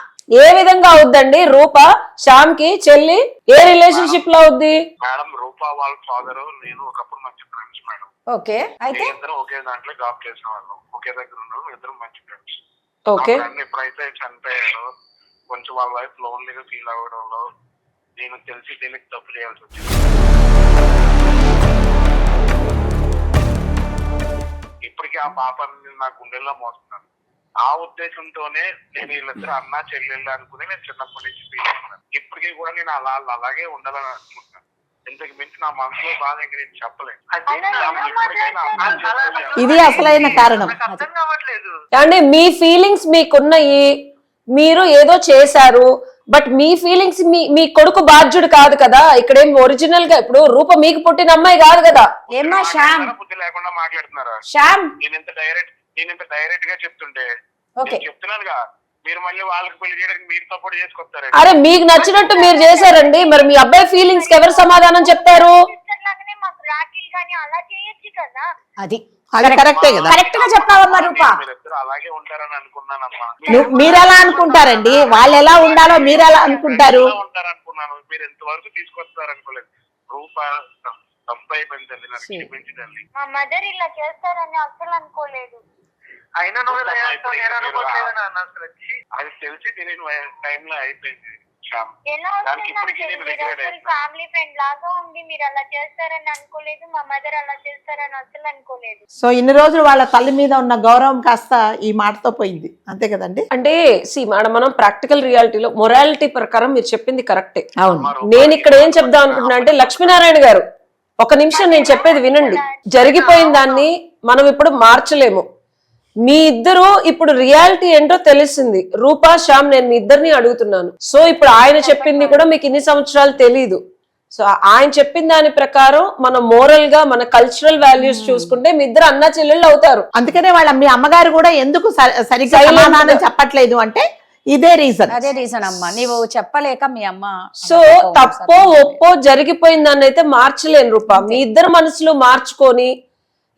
ఏ విధంగా అవుద్దండి? రూప శ్యామ్ కి చెల్లి ఏ రిలేషన్షిప్ లో అవుద్ది? మేడం రూపా వాళ్ళ ఫాదర్ నేను ఒకప్పుడు మంచి ఫ్రెండ్స్ మేడం. ఓకే, అయితే ఇద్దరం ఒకే దాంట్లో జాబ్ చేసిన వాళ్ళం, ఒకే దగ్గర ఉన్నాం, ఇద్దరం మంచి ఫ్రెండ్స్. ఓకే, ఎప్పుడైతే చనిపోయారో కొంచెం వాళ్ళ లైఫ్ లోన్లీగా ఫీల్ అవ్వడంలో నేను తెలిసి దీనికి తప్పు చేయాల్సి వచ్చింది. ఇప్పటికీ ఆ పాపని నా గుండెల్లో మోస్తున్నాను. ఆ ఉద్దేశంతోనే నేను వీళ్ళిద్దరు అన్నా చెల్లెళ్ళు అనుకుని నేను చిన్నప్పటి నుంచి ఫీల్ అవుతున్నాను. ఇప్పటికీ కూడా నేను అలాగే ఉండాలని అనుకుంటున్నాను. ఇంతకు మించి నా మనసులో బాధ ఇంక నేను చెప్పలేను. ఇది అసలైన కారణం. అర్థం కావట్లేదు. అంటే మీ ఫీలింగ్స్ మీకున్నాయి, మీరు ఏదో చేశారు, బట్ మీ ఫీలింగ్స్ మీ కొడుకు బాధ్యుడు కాదు కదా. ఇక్కడేం ఒరిజినల్ గా ఇప్పుడు రూప మీకు పుట్టిన అమ్మాయి కాదు కదా. ఏమ్మా శ్యామ్, బుద్ధి లేకుండా మాట్లాడుతున్నారా? శ్యామ్ నేను ఇంత డైరెక్ట్ గా చెప్తుంటే ఓకే నేను చెప్తున్నానుగా, మీరు మళ్ళీ వాళ్ళకి పెళ్లి చేయడానికి మీరు సపోర్ట్ చేసుకొస్తారండి. అరే మీకు నచ్చినట్టు మీరు చేశారండి, మరి మీ అబ్బాయి ఫీలింగ్స్ కి ఎవరు సమాధానం చెప్తారు? లాగానే మాకు రాఖీలు కానీ అలా చేయొచ్చు కదా. అది కరెక్టే కదా. కరెక్ట్ గా చెప్పావమ్మా రూప. మీరిద్దరు అలాగే ఉంటారని అనుకున్నానమ్మా. మీరు ఎలా అనుకుంటారండి? వాళ్ళు ఎలా ఉండాలో మీరు ఎలా అనుకుంటారు? ఉంటారనుకున్నాను, మీరు ఎంతవరకు తీసుకొస్తారనుకోలేదు. రూప తప్పు అయిపోయింది తల్లి, నాకు క్షమించండి. మా మదర్ ఇలా చేస్తారని అసలు అనుకోలేదు. అయినా నువ్వు ఇలా చేస్తావు, నేను అనుకోవట్లేదు నాన్న అసలు. అది తెలిసి తెలియని టైంలో అయిపోయింది శ్యామ్. ఎలా దానికి ఇప్పటికీ నేను రిగ్రెట్ అవుతున్నాను. ఫ్యామిలీ ఫ్రెండ్ లాగా ఉంది, మీరు అలా చేస్తారని అనుకోలేదు, మా మదర్ అలా చేస్తారని అసలు అనుకోలేదు. సో ఇన్ని రోజులు వాళ్ళ తల్లి మీద ఉన్న గౌరవం కాస్త ఈ మాటతో పోయింది, అంతే కదండి? అంటే మేడం మనం ప్రాక్టికల్ రియాలిటీలో మొరాలిటీ ప్రకారం మీరు చెప్పింది కరెక్టే. అవును. నేను ఇక్కడ ఏం చెప్దాం అనుకుంటున్నా అంటే, లక్ష్మీనారాయణ గారు ఒక నిమిషం నేను చెప్పేది వినండి. జరిగిపోయిన దాన్ని మనం ఇప్పుడు మార్చలేము. మీ ఇద్దరు ఇప్పుడు రియాలిటీ ఏంటో తెలిసింది. రూపా, శ్యామ్, నేను మీ ఇద్దరిని అడుగుతున్నాను. సో ఇప్పుడు ఆయన చెప్పింది కూడా మీకు ఇన్ని సంవత్సరాలు తెలీదు. సో ఆయన చెప్పిన దాని ప్రకారం మన మోరల్ గా మన కల్చరల్ వాల్యూస్ చూసుకుంటే మీ ఇద్దరు అన్నా చెల్లెళ్ళు అవుతారు. అందుకనే మీ అమ్మగారు కూడా ఎందుకు సరిగ్గా సమాధానం చెప్పట్లేదు అంటే ఇదే రీజన్. అదే రీజన్ అమ్మా, నీవు చెప్పలేక మీ అమ్మ. సో తప్పో ఒప్పో జరిగిపోయిందని అయితే మార్చలేను రూపా. మీ ఇద్దరు మనసులు మార్చుకొని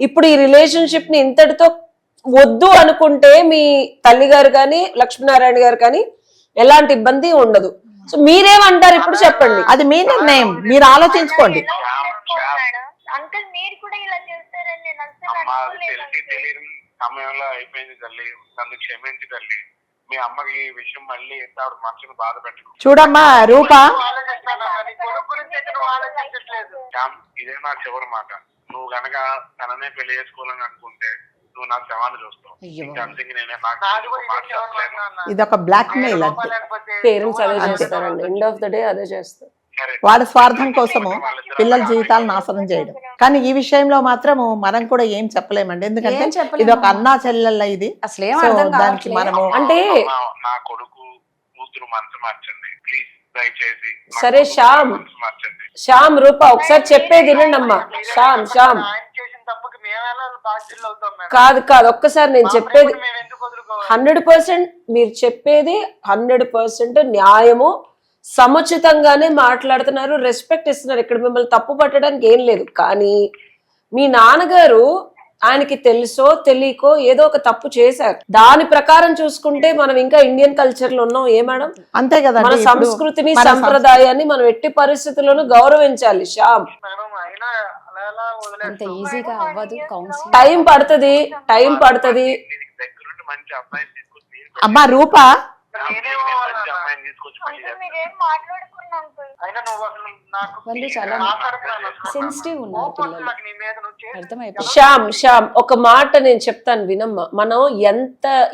ఇప్పుడు ఈ రిలేషన్షిప్ ని ఇంతటితో వద్దు అనుకుంటే మీ తల్లి గారు కానీ లక్ష్మీనారాయణ గారు కానీ ఎలాంటి ఇబ్బంది ఉండదు. సో మీరేమంటారు ఇప్పుడు చెప్పండి. అది మీ నిర్ణయం, మీరు ఆలోచించుకోండి. అంకుల్ మీరు కూడా ఇలా చేస్తారని నేను అసలు అమ్మా, అది అనుకోలేదు తెలిసి తెలియని సమయంలో అయిపోయింది తల్లి, నన్ను క్షమించి తల్లి. మీ అమ్మకి ఈ విషయం మళ్ళీ ఎంత ఆవిడ మనసును బాధ పెట్టుకో. చూడమ్మా రూప, శ్యామ్, ఇదే నా చివరి మాట. నువ్వు గనక తననే పెళ్లి చేసుకోవాలని అనుకుంటే నువ్వు నా శవాన్ని చూస్తావు. ఇంకా అంతకి నేనే నాకు మాట చెప్పలేను. ఇదొక బ్లాక్ మెయిల్ అంతే. పేరెంట్స్ అదే చేస్తారండి, ఎండ్ ఆఫ్ ద డే అదే చేస్తారు. సరే, వాళ్ళ స్వార్థం కోసము పిల్లల జీవితాలు నాశనం చేయడం. కానీ ఈ విషయంలో మాత్రము మనం కూడా ఏం చెప్పలేమండి, ఎందుకంటే ఏం చెప్పలేము. ఇది ఒక అన్నా చెల్లెళ్ళ ఇది. అసలు ఏం సో అర్థం దానికి కావట్లేదు. మనము అంటే నా కొడుకు కూతురు మనసు మార్చండి ప్లీజ్, దయచేసి నా సరే, కొడుకు శ్యామ్. మనసు మార్చండి. శ్యామ్, రూపా ఒకసారి చెప్పేది వినండి అమ్మా. శ్యామ్, ఆయన చేసిన తప్పుకి మేమేలా బాధ్యులు అవుతాం మేడం? కాదు ఒక్కసారి నేను చెప్పేది మేము ఎందుకు వదులుకోవాలి? 100% మీరు చెప్పేది 100% న్యాయము, సముచితంగానే మాట్లాడుతున్నారు, రెస్పెక్ట్ ఇస్తున్నారు. ఇక్కడ మిమ్మల్ని తప్పు పట్టడానికి ఏం లేదు. కానీ మీ నాన్నగారు ఆయనకి తెలుసో తెలియకో ఏదో ఒక తప్పు చేశారు. దాని ప్రకారం చూసుకుంటే మనం ఇంకా ఇండియన్ కల్చర్ లో ఉన్నాం. ఏ మేడం, అంతే కదా, మన సంస్కృతిని సంప్రదాయాన్ని మనం ఎట్టి పరిస్థితుల్లోనూ గౌరవించాలి. శ్యామ్, మేడం అయినా అలా ఎలా అంత వదిలేస్తాం? ఈజీగా అవ్వదు కౌన్సిలింగ్. టైం పడుతుంది. నీకు దగ్గరుండి మంచి అబ్బాయిని తీసుకొచ్చి మీరు అమ్మా రూప, నేనే మంచి అమ్మాయిని తీసుకొచ్చి పెళ్లి అంకుల్ చేస్తాను. మీరేం మాట్లాడుకున్నా అంకుల్. అయినా నువ్వు అసలు నాకు వాళ్ళు చాలా సెన్సిటివ్ ఉన్నారు పిల్లలు, నాకు నీ మీద నువ్వు చేసిన అర్థమైపోయింది. శ్యామ్ ఒక మాట నేను చెప్తాను వినమ్మా. మనం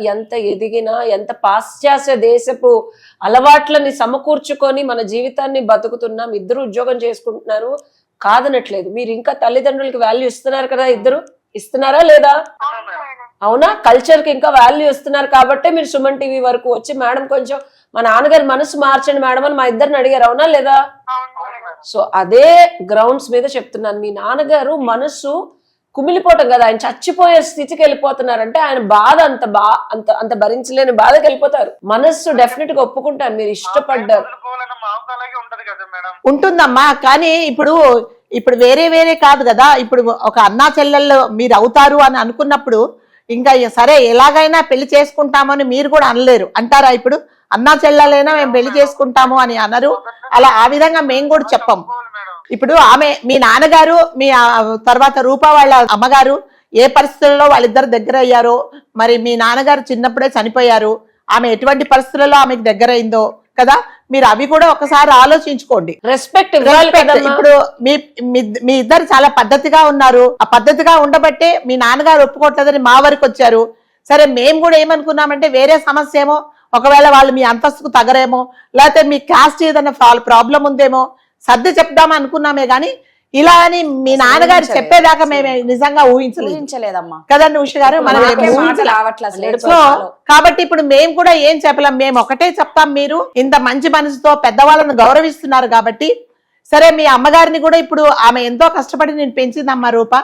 ఎంత ఎదిగినా, ఎంత పాశ్చాత్య దేశపు అలవాట్లని సమకూర్చుకొని మన జీవితాన్ని బతుకుతున్నాం. ఇద్దరు ఉద్యోగం చేసుకుంటున్నారు, కాదనట్లేదు. మీరు ఇంకా తల్లిదండ్రులకి వాల్యూ ఇస్తున్నారు కదా, ఇద్దరు ఇస్తున్నారా లేదా? అవునా? కల్చర్ కి ఇంకా వాల్యూ ఇస్తున్నారు కాబట్టి మీరు సుమన్ టీవీ వరకు వచ్చి మేడం కొంచెం మా నాన్నగారి మనసు మార్చండి మేడం అని మా ఇద్దరిని అడిగారు, అవునా లేదా? సో అదే గ్రౌండ్స్ మీద చెప్తున్నాను. మీ నాన్నగారు మనసు కుమిలిపోవటం కదా, ఆయన చచ్చిపోయే స్థితికి వెళ్ళిపోతున్నారంటే ఆయన బాధ అంత భరించలేని బాధకి వెళ్ళిపోతారు. మనస్సు డెఫినెట్ గా ఒప్పుకుంటారు, మీరు ఇష్టపడ్డారు. వదులుకోవాలన్న మాకు అలాగే ఉంటది కదా మేడం. ఉంటుందమ్మా. కానీ ఇప్పుడు వేరే కాదు కదా. ఇప్పుడు ఒక అన్నా చెల్లెళ్ళు మీరు అవుతారు అని అనుకున్నప్పుడు ఇంకా సరే ఎలాగైనా పెళ్లి చేసుకుంటామని మీరు కూడా అనలేరు, అంటారా? ఇప్పుడు అన్నా చెల్లెలైనా మేము పెళ్లి చేసుకుంటాము అని అనరు. అలా ఆ విధంగా మేము కూడా చెప్పాం. ఇప్పుడు మీ నాన్నగారు, మీ తర్వాత రూపా వాళ్ళ అమ్మగారు ఏ పరిస్థితుల్లో వాళ్ళిద్దరు దగ్గర అయ్యారో, మరి మీ నాన్నగారు చిన్నప్పుడే చనిపోయారు, ఆమె ఎటువంటి పరిస్థితుల్లో ఆమెకు దగ్గర అయిందో కదా, మీరు అవి కూడా ఒకసారి ఆలోచించుకోండి. రెస్పెక్ట్ ఇప్పుడు మీ ఇద్దరు చాలా పద్ధతిగా ఉన్నారు. ఆ పద్ధతిగా ఉండబట్టే మీ నాన్నగారు ఒప్పుకోవట్లేదని మా వరకు వచ్చారు. సరే, మేము కూడా ఏమనుకున్నామంటే వేరే సమస్య ఏమో, ఒకవేళ వాళ్ళు మీ అంతస్తుకు తగరేమో, లేకపోతే మీ కాస్ట్ ఏదైనా ప్రాబ్లం ఉందేమో సర్ది చెప్దాం అనుకున్నామే గానీ ఇలా అని మీ నాన్నగారు చెప్పేదాకా మేము నిజంగా ఊహించలేదమ్మా కదండి ఉష గారు. మనం సో కాబట్టి ఇప్పుడు మేము కూడా ఏం చెప్పలేం. మేము ఒకటే చెప్తాం, మీరు ఇంత మంచి మనసుతో పెద్దవాళ్ళను గౌరవిస్తున్నారు కాబట్టి. సరే, మీ అమ్మగారిని కూడా ఇప్పుడు ఆమె ఎంతో కష్టపడి నేను పెంచిందమ్మా రూప.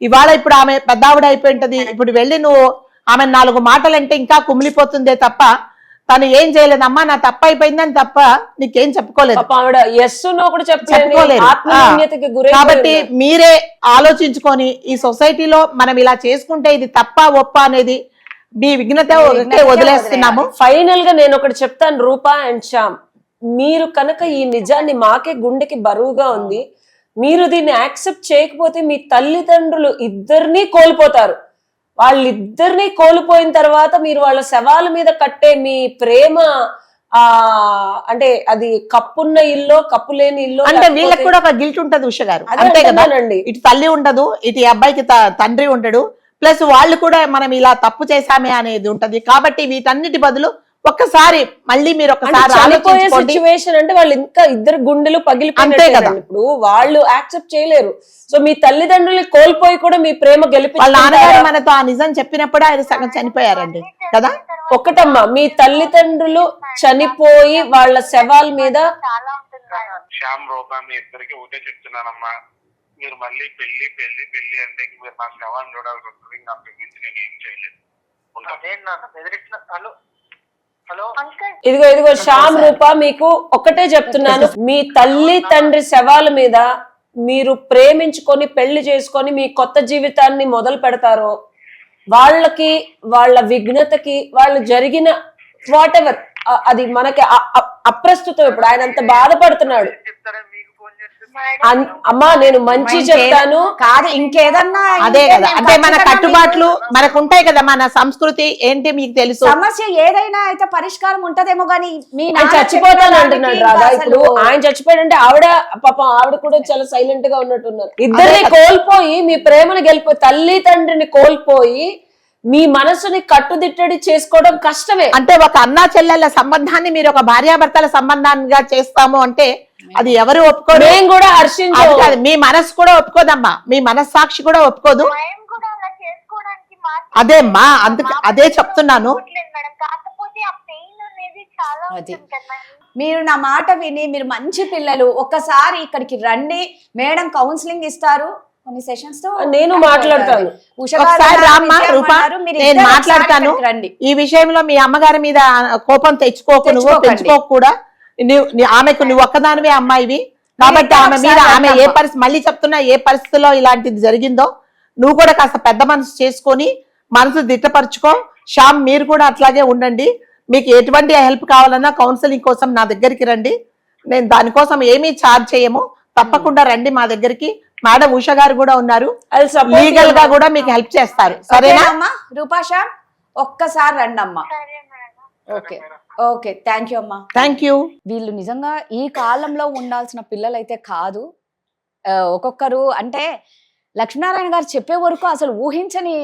ఇవాళ ఇప్పుడు ఆమె పెద్ద ఆవిడ అయిపోయి ఉంటది. ఇప్పుడు వెళ్ళి నువ్వు ఆమె 4 మాటలంటే ఇంకా కుమిలిపోతుందే తప్ప తను ఏం చేయలేదమ్మా, నా తప్ప అయిపోయిందని తప్ప నీకేం చెప్పుకోలేదు. కాబట్టి మీరే ఆలోచించుకొని ఈ సొసైటీలో మనం ఇలా చేసుకుంటే ఇది తప్ప ఒప్ప అనేది మీ విఘ్నత వదిలేస్తున్నాము. ఫైనల్ గా నేను ఒకటి చెప్తాను రూపా అండ్ శ్యామ్, మీరు కనుక ఈ నిజాన్ని, మాకే గుండెకి బరువుగా ఉంది, మీరు దీన్ని యాక్సెప్ట్ చేయకపోతే మీ తల్లిదండ్రులు ఇద్దరినీ కోల్పోతారు. వాళ్ళిద్దరినీ కోల్పోయిన తర్వాత మీరు వాళ్ళ శవాల మీద కట్టే మీ ప్రేమ అంటే అది కప్పున్న ఇల్లు, కప్పు లేని ఇల్లు అంటే వీళ్ళకి కూడా ఒక గిల్ట్ ఉంటది ఉష గారు, అంతే కదా. ఇటు తల్లి ఉండదు, ఇటు అబ్బాయికి తండ్రి ఉండడు, ప్లస్ వాళ్ళు కూడా మనం ఇలా తప్పు చేశామే అనేది ఉంటది. కాబట్టి వీటన్నిటి బదులు ఒక్కసారి మళ్ళీ మీరు అంటే ఒకసారి చనిపోయే ఆలోచించుకోండి. సిచ్యువేషన్ అంటే వాళ్ళు ఇంకా ఇద్దరు గుండెలు అంతే కదా. పగిలిపోయినట్టే. ఇప్పుడు వాళ్ళు యాక్సెప్ట్ చేయలేరు. సో మీ తల్లిదండ్రులు కోల్పోయి కూడా మీ ప్రేమ వాళ్ళ నాన్నగారు గెలిపించుకుంటారా? మనతో ఆ నిజం చెప్పినప్పుడు ఆయన సగం చనిపోయారండి కదా. ఒకటమ్మా, మీ తల్లిదండ్రులు చనిపోయి వాళ్ళ శవాల మీద చాలా ఉంటుంది మేడం. శ్యామ్ రూపా మీ ఇద్దరికి ఒకటే చెప్తున్నానమ్మా, మీరు మళ్ళీ పెళ్లి పెళ్లి పెళ్లి అంటే మీరు నా శవాన్ని చూడాల్సి వస్తుంది. ఇంకా అంతకు మించి నేను ఏం చేయలేదు. ఉంటా. అదేంటి నాన్న బెదిరిస్తున్నా? హలో హలో అంకుల్ ఇదిగో శ్యామ్ రూప, మీకు ఒకటే చెప్తున్నాను, మీ తల్లి తండ్రి శవాల మీద మీరు ప్రేమించుకొని పెళ్లి చేసుకొని మీ కొత్త జీవితాన్ని మొదలు పెడతారో, వాళ్ళకి వాళ్ళ విఘ్నతకి వాళ్ళు జరిగిన వాట్ ఎవర్ అది మనకి అప్రస్తుతం. ఇప్పుడు ఆయన అంత బాధపడుతున్నాడు. చెప్తారా మీకు ఫోన్ చేస్తే? అమ్మా నేను మంచి చెప్తాను. కాదు ఇంకేదన్నా అదే ఉంటే కదా, మేము అంటే మన ఖచ్చితంగా కట్టుబాట్లు మనకు ఉంటాయి కదా, మన సంస్కృతి ఏంటి మీకు తెలుసు. సమస్య ఏదైనా అయితే పరిష్కారం ఉంటదేమో గానీ మీ ఆయన నాన్న చచ్చిపోతాను చెప్పిన అంటున్నాడు దానికి రాదా. అసలు ఇప్పుడు ఆయన చచ్చిపోయాడంటే ఆవిడ కూడా చాలా సైలెంట్ గా ఉన్నట్టున్నారు. ఇద్దరిని కోల్పోయి మీ ప్రేమను గెలిపోయి తల్లి తండ్రిని కోల్పోయి మీ మనసుని కట్టుదిట్టడి చేసుకోవడం కష్టమే. అంటే ఒక అన్నా చెల్లెళ్ళ సంబంధాన్ని మీరు ఒక భార్యాభర్తల సంబంధాన్నిగా చేస్తాము అంటే అది ఎవరు ఒప్పుకోరు. మేము కూడా అది హర్షించాము. కాదు, మీ మనసు కూడా ఒప్పుకోదమ్మా, మీ మనస్సాక్షి కూడా ఒప్పుకోదు. మేము కూడా అలా చేసుకోవడానికి అదేమ్మా, అదే చెప్తున్నాను. మేడం. కాకపోతే ఆ పెయిన్ అనేది చాలా అది. ఉంటుంది కదా. మీరు నా మాట విని మీరు మంచి పిల్లలు ఒక్కసారి ఇక్కడికి రండి, మేడం కౌన్సిలింగ్ ఇస్తారు కొన్ని సెషన్స్ తో. నేను మాట్లాడతాను. ఒకసారి రామ్మా రూపా, నేను మాట్లాడతాను. ఈ విషయంలో మీ అమ్మగారి మీద కోపం తెచ్చుకోకు, నువ్వు పెంచుకోకు కూడా. ఆమెకు నువ్వు ఒక్కదానివే అమ్మాయివి కాబట్టి ఆమె మీద ఆమె ఏ పరిస్థితి, మళ్ళీ చెప్తున్నా, ఏ పరిస్థితిలో ఇలాంటిది జరిగిందో నువ్వు కూడా కాస్త పెద్ద మనసు చేసుకొని మనసు దిట్టపరచుకో. శ్యామ్ మీరు కూడా అట్లాగే ఉండండి. మీకు ఎటువంటి హెల్ప్ కావాలన్నా కౌన్సిలింగ్ కోసం నా దగ్గరికి రండి. నేను దానికోసం ఏమీ ఛార్జ్ చేయము, తప్పకుండా రండి మా దగ్గరికి. మేడం ఉష గారు కూడా ఉన్నారు, లీగల్ గా కూడా మీకు హెల్ప్ చేస్తారు. సరేనా అమ్మా రూపాషా, ఒక్కసారి రండి అమ్మా. సరే madam. Okay okay, thank you అమ్మా. Thank you. వీళ్ళు నిజంగా ఈ కాలంలో ఉండాల్సిన పిల్లలైతే కాదు. ఒక్కొక్కరు అంటే లక్ష్మీనారాయణ గారు చెప్పే వరకు అసలు ఊహించని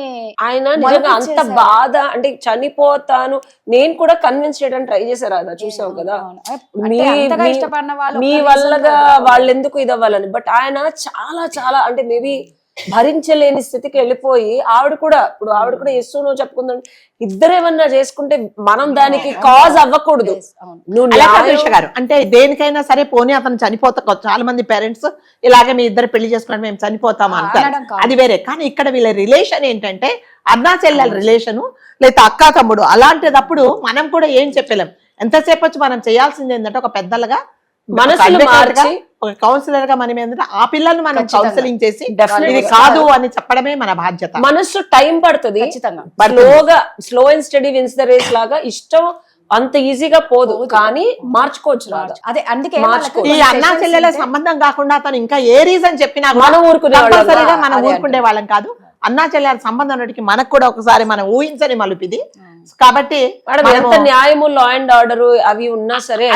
ఆయన నిజంగా అంత బాధ, అంటే చనిపోతాను నేను కూడా కన్విన్స్ చేయడానికి ట్రై చేశారు. అదా చూసావు కదా, మీ వల్లగా వాళ్ళు ఎందుకు ఇది అవ్వాలని. బట్ ఆయన చాలా చాలా అంటే మేబీ భరించలేని స్థితికి వెళ్ళిపోయి ఆవిడ కూడా ఎస్సు నువ్వు చెప్పుకుందాం, ఇద్దరేమన్నా చేసుకుంటే మనం దానికి కాజ్ అవ్వకూడదు. గారు అంటే దేనికైనా సరే పోనీ అతను చనిపోతా, చాలా మంది పేరెంట్స్ ఇలాగే మీ ఇద్దరు పెళ్లి చేసుకుని మేము చనిపోతాం అంటారు, అది వేరే. కానీ ఇక్కడ వీళ్ళ రిలేషన్ ఏంటంటే అన్నా చెల్లెల రిలేషను, లేదా అక్కా తమ్ముడు. అలాంటిదప్పుడు మనం కూడా ఏం చెప్పలేం. ఎంతసేపు వచ్చి మనం చేయాల్సింది ఏంటంటే ఒక పెద్దలుగా మనసులు మార్చి ఒక కౌన్సిలర్ గా మనం ఏంటంటే ఆ పిల్లల్ని మనం కౌన్సిలింగ్ చేసి ఇది కాదు అని చెప్పడమే మన బాధ్యత. మనసు టైం పడుతుంది, slow and steady wins the race లాగా. ఇష్టం అంత ఈజీగా పోదు, కానీ మార్చుకోవచ్చు. అదే అందుకే ఈ అన్నా చెల్లెల సంబంధం కాకుండా అతను ఇంకా ఏ రీజన్ చెప్పినా మనం ఊరుకునే మనం ఊరుకునే వాళ్ళం కాదు. అన్నా చెల్లెల సంబంధం అన్నిటికీ మనకు కూడా ఒకసారి మనం ఊహించని మలుపిది. కాబట్టి ఎంత న్యాయము, లా అండ్ ఆర్డర్ అవి ఉన్నా సరే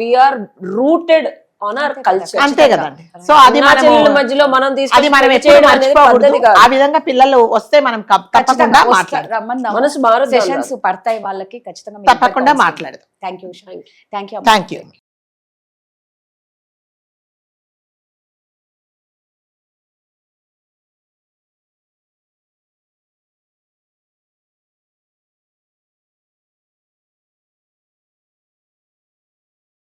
we're rooted on our culture. అంతే కదండి. సో అది మధ్యలో మనం అది మనం మర్చిపోకూడదు. ఆ విధంగా పిల్లలు వస్తే మనం తప్పకుండా మాట్లాడదాం, మనసు మారు సెషన్స్ పడతాయి వాళ్ళకి ఖచ్చితంగా తప్పకుండా మాట్లాడదాం. Thank you. Thank you.